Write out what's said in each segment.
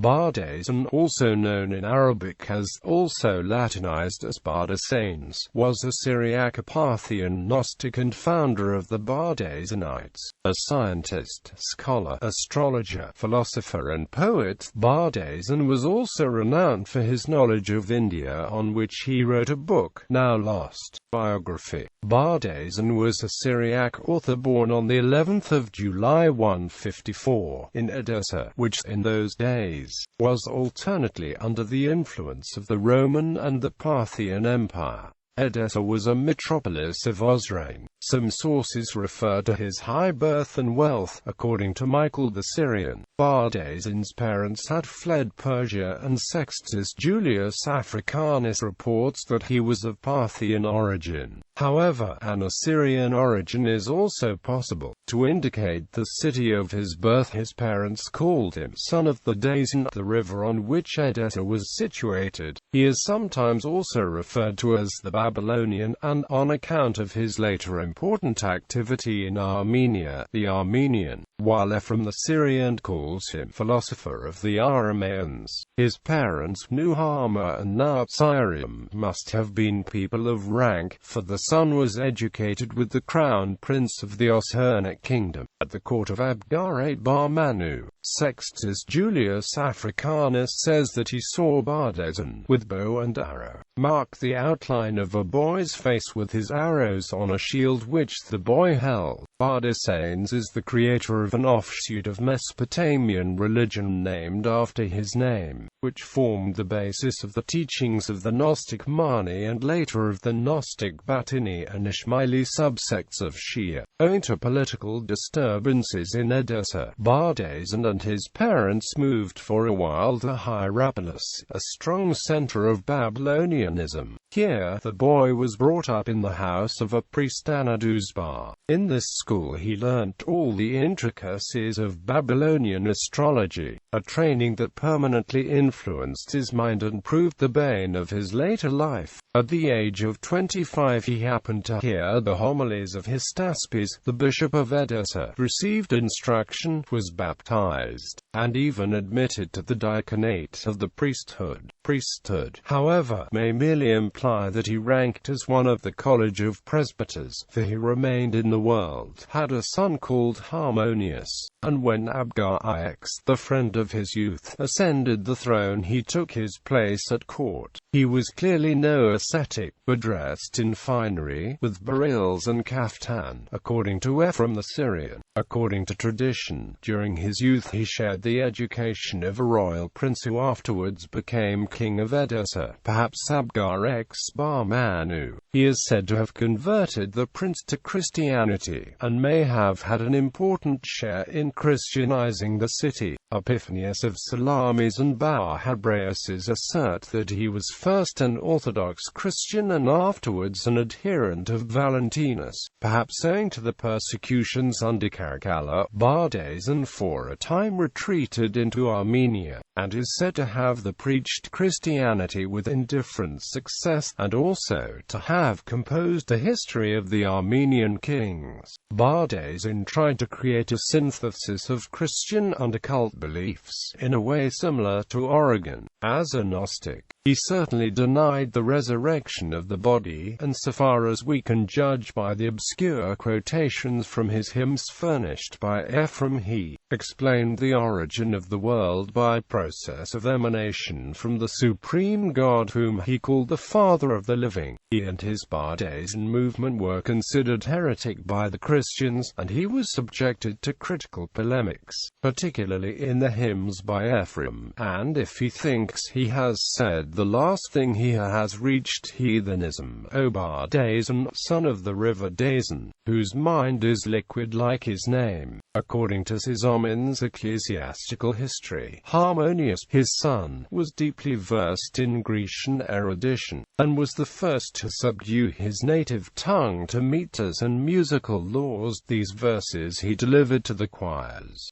Bardaisan, also known in Arabic as, also Latinized as Bardesanes, was a Syriac, a Parthian Gnostic and founder of the Bardaisanites. A scientist, scholar, astrologer, philosopher and poet, Bardaisan was also renowned for his knowledge of India, on which he wrote a book, now lost. Biography. Bardaisan was a Syriac author born on the 11th of July 154, in Edessa, which, in those days, was alternately under the influence of the Roman and the Parthian Empire. Edessa was a metropolis of Osrhoene. Some sources refer to his high birth and wealth. According to Michael the Syrian, Bardaisan's parents had fled Persia, and Sextus Julius Africanus reports that he was of Parthian origin. However, an Assyrian origin is also possible. To indicate the city of his birth, his parents called him son of the Daisan, the river on which Edessa was situated. He is sometimes also referred to as the Babylonian, and on account of his later important activity in Armenia, the Armenian, while Ephraim the Syrian calls him philosopher of the Aramaeans. His parents, Nuhama and Natsirium, must have been people of rank, for the son was educated with the crown prince of the Osrhoenic kingdom, at the court of Abgar Bar Manu. Sextus Julius Africanus says that he saw Bardaisan, with bow and arrow, mark the outline of a boy's face with his arrows on a shield which the boy held. Bardesanes is the creator of an offshoot of Mesopotamian religion named after his name, which formed the basis of the teachings of the Gnostic Mani and later of the Gnostic Batini and Ishmaeli subsects of Shia. Owing to political disturbances in Edessa, Bardaisan and his parents moved for a while to Hierapolis, a strong center of Babylonianism. Here, the boy was brought up in the house of a priest Anaduzbar. In this school he learnt all the intricacies of Babylonian astrology, a training that permanently influenced his mind and proved the bane of his later life. At the age of 25 he happened to hear the homilies of Hystaspes, the bishop of Edessa, received instruction, was baptized, and even admitted to the diaconate of the priesthood. Priesthood, however, may merely imply that he ranked as one of the college of presbyters, for he remained in the world, had a son called Harmonius, and when Abgar Ix, the friend of his youth, ascended the throne he took his place at court. He was clearly no ascetic, but dressed in finery, with beryls and kaftan, according to Ephraim the Syrian. According to tradition, during his youth he shared the education of a royal prince who afterwards became king of Edessa, perhaps Abgar X Bar Manu. He is said to have converted the prince to Christianity, and may have had an important share in Christianizing the city. Epiphanius of Salamis and Bar-Hebraeus assert that he was first an Orthodox Christian and afterwards an adherent of Valentinus, perhaps owing to the persecutions under Caracalla. Bardaisan for a time retreated into Armenia, and is said to have preached Christianity with indifferent success, and also to have composed a history of the Armenian kings. Bardaisan tried to create a synthesis of Christian and occult beliefs, in a way similar to Origen. As a Gnostic, he certainly denied the resurrection of the body, and so far as we can judge by the obscure quotations from his hymns furnished by Ephraim, he explained the origin of the world by process of emanation from the supreme God whom he called the Father of the living. He and his Bardaisan movement were considered heretic by the Christians, and he was subjected to critical polemics, particularly in the hymns by Ephraim, and if he thinks he has said the last thing he has reached heathenism. O Bardaisan, son of the river Daisan, whose mind is liquid like his name. According to Sizomen's ecclesiastical history, Harmonius, his son, was deeply versed in Grecian erudition, and was the first to subdue his native tongue to meters and musical laws. These verses he delivered to the choirs.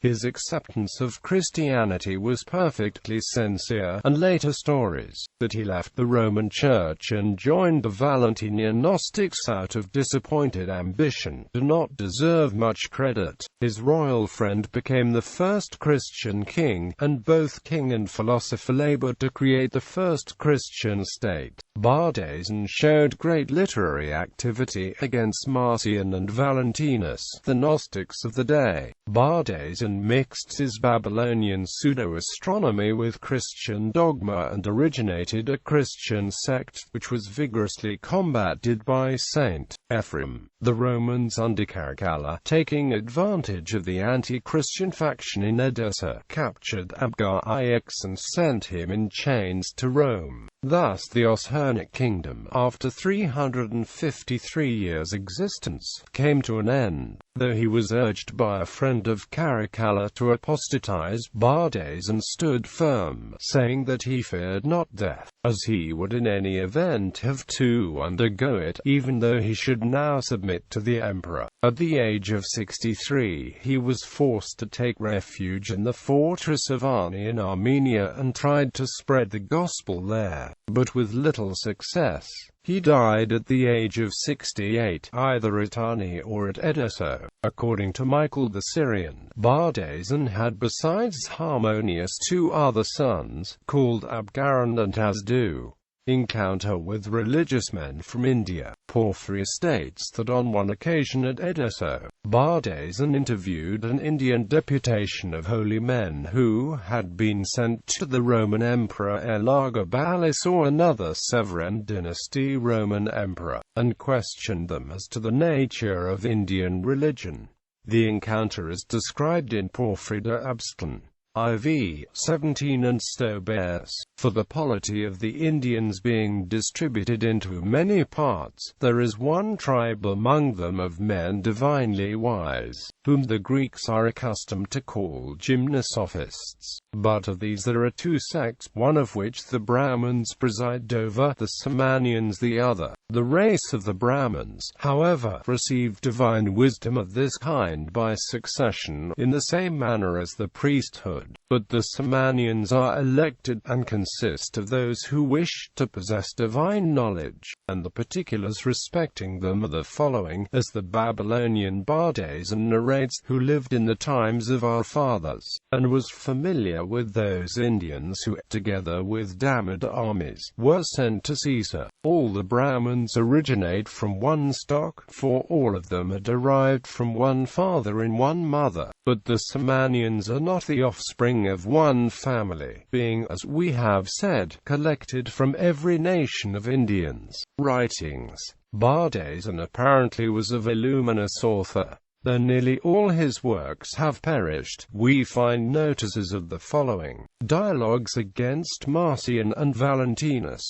His acceptance of Christianity was perfectly sincere, and later stories that he left the Roman Church and joined the Valentinian Gnostics out of disappointed ambition do not deserve much credit. His royal friend became the first Christian king, and both king and philosopher labored to create the first Christian state. Bardaisan showed great literary activity against Marcion and Valentinus, the Gnostics of the day. Bardaisan mixed his Babylonian pseudo-astronomy with Christian dogma and originated a Christian sect, which was vigorously combated by Saint Ephraim. The Romans under Caracalla, taking advantage of the anti-Christian faction in Edessa, captured Abgar Ix and sent him in chains to Rome. Thus the Oshanic kingdom, after 353 years' existence, came to an end. Though he was urged by a friend of Caracalla to apostatize, Bardaisan stood firm, saying that he feared not death, as he would in any event have to undergo it, even though he should now submit to the emperor. At the age of 63, he was forced to take refuge in the fortress of Ani in Armenia and tried to spread the gospel there, but with little success. He died at the age of 68, either at Ani or at Edessa. According to Michael the Syrian, Bardaisan had besides Harmonius 2 other sons, called Abgaran and Asdu. Encounter with religious men from India. Porphyry states that on one occasion at Edessa, Bardaisan interviewed an Indian deputation of holy men who had been sent to the Roman Emperor Elagabalus or another Severan dynasty Roman emperor, and questioned them as to the nature of Indian religion. The encounter is described in Porphyry de Abston, IV 17 and Stowe bears, for the polity of the Indians being distributed into many parts, there is one tribe among them of men divinely wise, whom the Greeks are accustomed to call gymnosophists. But of these there are 2 sects, one of which the Brahmins preside over, the Samanians the other. The race of the Brahmins, however, received divine wisdom of this kind by succession, in the same manner as the priesthood. But the Samanians are elected, and consist of those who wish to possess divine knowledge, and the particulars respecting them are the following, as the Babylonian Bardaisan narrates, who lived in the times of our fathers, and was familiar with those Indians who, together with damned armies, were sent to Caesar. All the Brahmins originate from one stock, for all of them are derived from one father and one mother, but the Samanians are not the offspring of one family, being, as we have said, collected from every nation of Indians. Writings. Bardaisan apparently was a voluminous author. Though nearly all his works have perished, we find notices of the following: Dialogues against Marcion and Valentinus.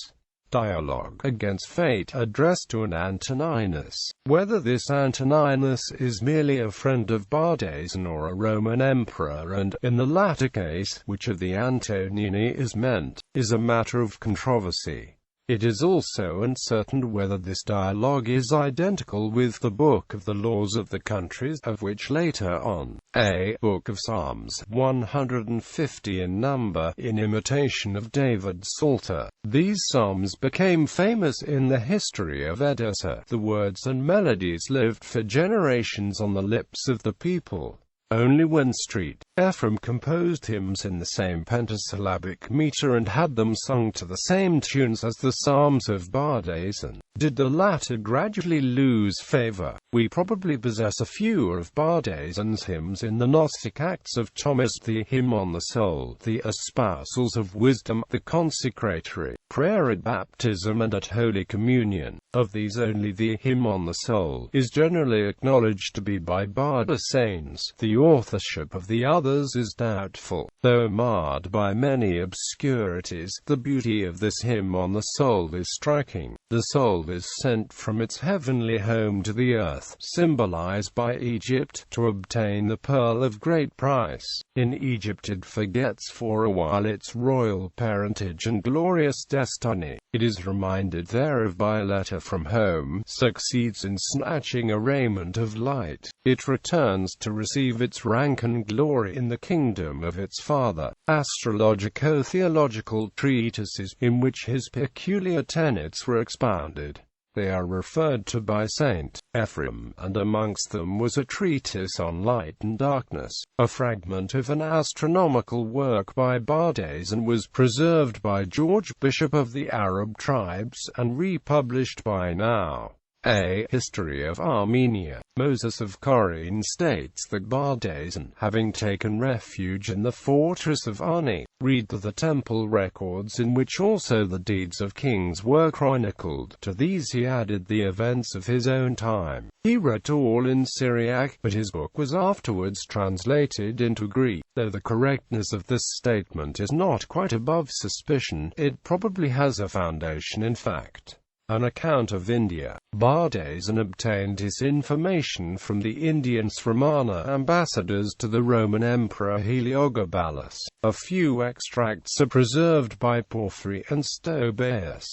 Dialogue against Fate, addressed to an Antoninus. Whether this Antoninus is merely a friend of Bardaisan or a Roman emperor, and, in the latter case, which of the Antonini is meant, is a matter of controversy. It is also uncertain whether this dialogue is identical with the Book of the Laws of the Countries, of which later on, a Book of Psalms, 150 in number, in imitation of David Psalter. These psalms became famous in the history of Edessa. The words and melodies lived for generations on the lips of the people. Only when St. Ephraim composed hymns in the same pentasyllabic meter and had them sung to the same tunes as the Psalms of Bardaisan, did the latter gradually lose favor. We probably possess a few of Bardaisan's hymns in the Gnostic Acts of Thomas, the Hymn on the Soul, the Espousals of Wisdom, the Consecratory Prayer at Baptism and at Holy Communion. Of these only the Hymn on the Soul is generally acknowledged to be by Bardesanes. The authorship of the others is doubtful. Though marred by many obscurities, the beauty of this hymn on the soul is striking. The soul is sent from its heavenly home to the earth, symbolized by Egypt, to obtain the pearl of great price. In Egypt it forgets for a while its royal parentage and glorious destiny. It is reminded thereof by a letter from home, succeeds in snatching a raiment of light. It returns to receive its rank and glory in the kingdom of its father. Astrologico-theological treatises, in which his peculiar tenets were expounded. They are referred to by Saint Ephrem, and amongst them was a treatise on light and darkness. A fragment of an astronomical work by Bardaisan was preserved by George, Bishop of the Arab tribes, and republished by Now.A. History of Armenia. Moses of Corinth states that Bardaisan, having taken refuge in the fortress of Ani, read the temple records in which also the deeds of kings were chronicled. To these he added the events of his own time. He wrote all in Syriac, but his book was afterwards translated into Greek. Though the correctness of this statement is not quite above suspicion, it probably has a foundation in fact. An account of India. Bardaisan obtained his information from the Indian Sramana ambassadors to the Roman Emperor Heliogabalus. A few extracts are preserved by Porphyry and Stobaeus.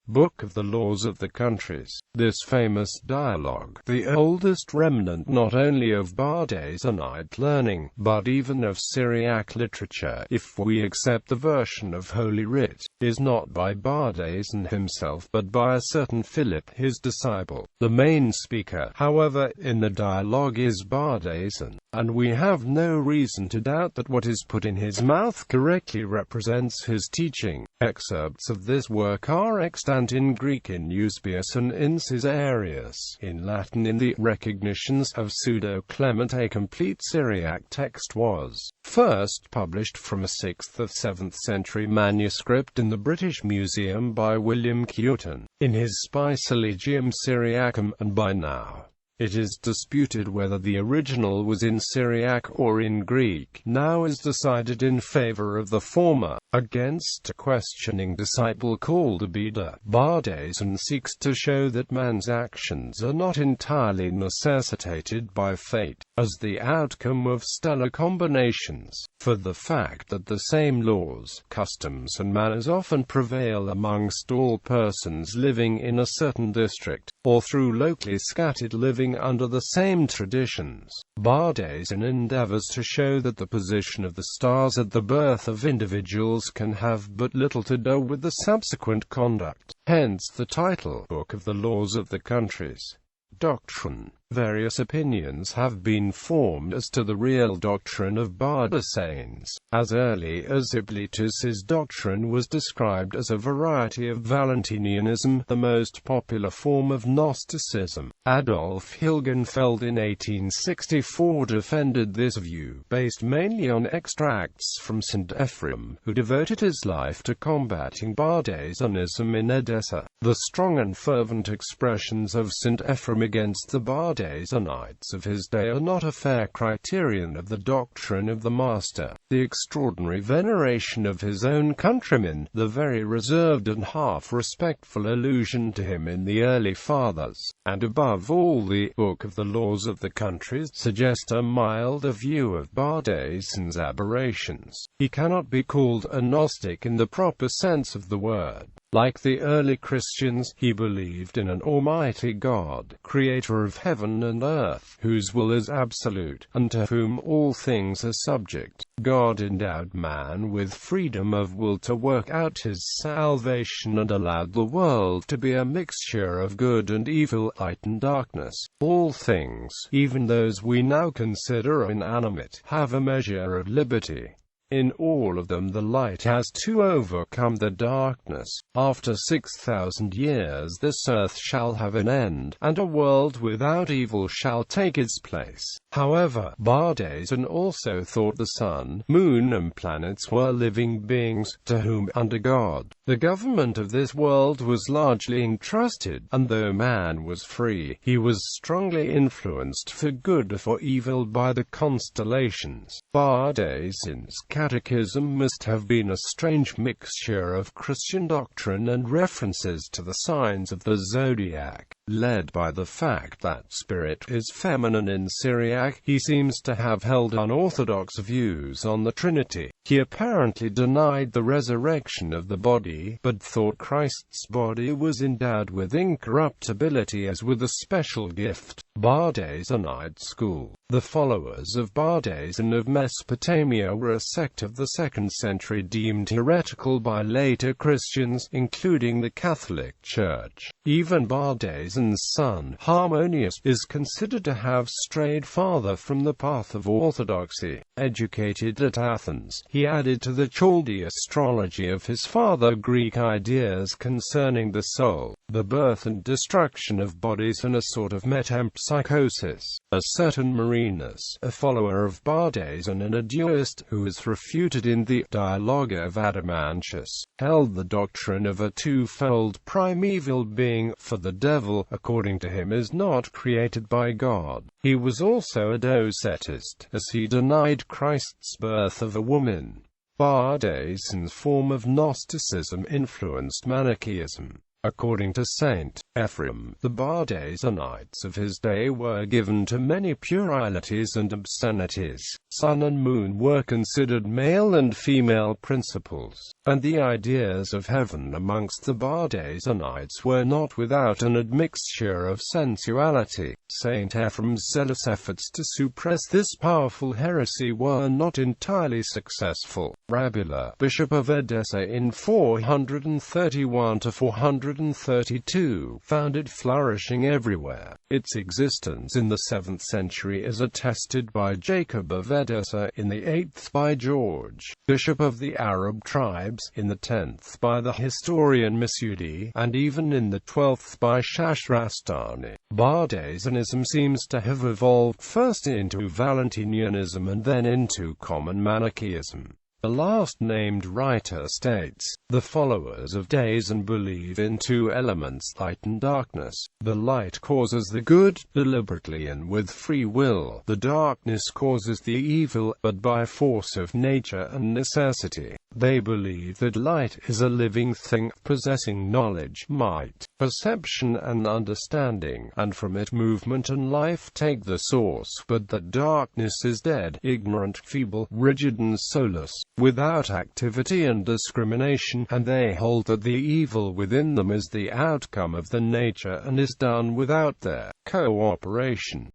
Book of the Laws of the Countries. This famous dialogue, the oldest remnant not only of Bardaisanite learning, but even of Syriac literature, if we accept the version of Holy Writ, is not by Bardaisan himself but by a certain Philip, his disciple. The main speaker, however, in the dialogue is Bardaisan, and we have no reason to doubt that what is put in his mouth correctly represents his teaching. Excerpts of this work are extant in Greek in Eusebius and in Caesarius, in Latin in the Recognitions of Pseudo-Clement. A complete Syriac text was first published from a 6th or 7th century manuscript in the British Museum by William Cureton, in his Spicelegium Syriacum, and by now it is disputed whether the original was in Syriac or in Greek. Now is decided in favor of the former. Against a questioning disciple called Abida, Bardaisan seeks to show that man's actions are not entirely necessitated by fate, as the outcome of stellar combinations, for the fact that the same laws, customs and manners often prevail amongst all persons living in a certain district, or through locally scattered living under the same traditions. Bardaisan endeavors to show that the position of the stars at the birth of individuals can have but little to do with the subsequent conduct. Hence the title, Book of the Laws of the Countries. Doctrine. Various opinions have been formed as to the real doctrine of Bardesanes. As early as Hippolytus's doctrine was described as a variety of Valentinianism, the most popular form of Gnosticism. Adolf Hilgenfeld in 1864 defended this view, based mainly on extracts from St. Ephrem, who devoted his life to combating Bardaisanism in Edessa. The strong and fervent expressions of St. Ephrem against the Bardaisanites of his day are not a fair criterion of the doctrine of the Master. The extraordinary veneration of his own countrymen, the very reserved and half-respectful allusion to him in the early Fathers, and above all the Book of the Laws of the Countries, suggest a milder view of Bardaisan's aberrations. He cannot be called a Gnostic in the proper sense of the word. Like the early Christians, he believed in an almighty God, creator of heaven and earth, whose will is absolute, and to whom all things are subject. God endowed man with freedom of will to work out his salvation and allowed the world to be a mixture of good and evil, light and darkness. All things, even those we now consider inanimate, have a measure of liberty. In all of them the light has to overcome the darkness. After 6,000 years this earth shall have an end, and a world without evil shall take its place. However, Bardaisan also thought the sun, moon and planets were living beings, to whom, under God, the government of this world was largely entrusted, and though man was free, he was strongly influenced for good or for evil by the constellations. Bardaisan's catechism must have been a strange mixture of Christian doctrine and references to the signs of the zodiac. Led by the fact that spirit is feminine in Syriac, he seems to have held unorthodox views on the Trinity. He apparently denied the resurrection of the body, but thought Christ's body was endowed with incorruptibility as with a special gift. Bardaisanite school. The followers of Bardaisan of Mesopotamia were a sect of the 2nd century deemed heretical by later Christians, including the Catholic Church. Even Bardaisan's son, Harmonius, is considered to have strayed farther from the path of orthodoxy. Educated at Athens, he added to the Chaldee astrology of his father Greek ideas concerning the soul, the birth and destruction of bodies, and a sort of metempsychosis. A certain Marinus, a follower of Bardaisan and a duist, who is refuted in the Dialogue of Adamantius, held the doctrine of a twofold primeval being, for the devil, according to him, is not created by God. He was also a docetist, as he denied Christ's birth of a woman. Bardaisan's form of Gnosticism influenced Manichaeism. According to Saint Ephraim, the Bardaisanites of his day were given to many puerilities and obscenities. Sun and moon were considered male and female principles, and the ideas of heaven amongst the Bardaisanites were not without an admixture of sensuality. Saint Ephraim's zealous efforts to suppress this powerful heresy were not entirely successful. Rabula, bishop of Edessa in 431–432, found it flourishing everywhere. Its existence in the 7th century is attested by Jacob of Edessa, in the 8th by George, bishop of the Arab tribes, in the 10th by the historian Masudi, and even in the 12th by Shashrastani. Bardaisanism seems to have evolved first into Valentinianism and then into common Manichaeism. The last-named writer states, the followers of Daisan believe in two elements, light and darkness. The light causes the good, deliberately and with free will. The darkness causes the evil, but by force of nature and necessity. They believe that light is a living thing, possessing knowledge, might, perception and understanding, and from it movement and life take the source, but that darkness is dead, ignorant, feeble, rigid and soulless, without activity and discrimination, and they hold that the evil within them is the outcome of the nature and is done without their cooperation.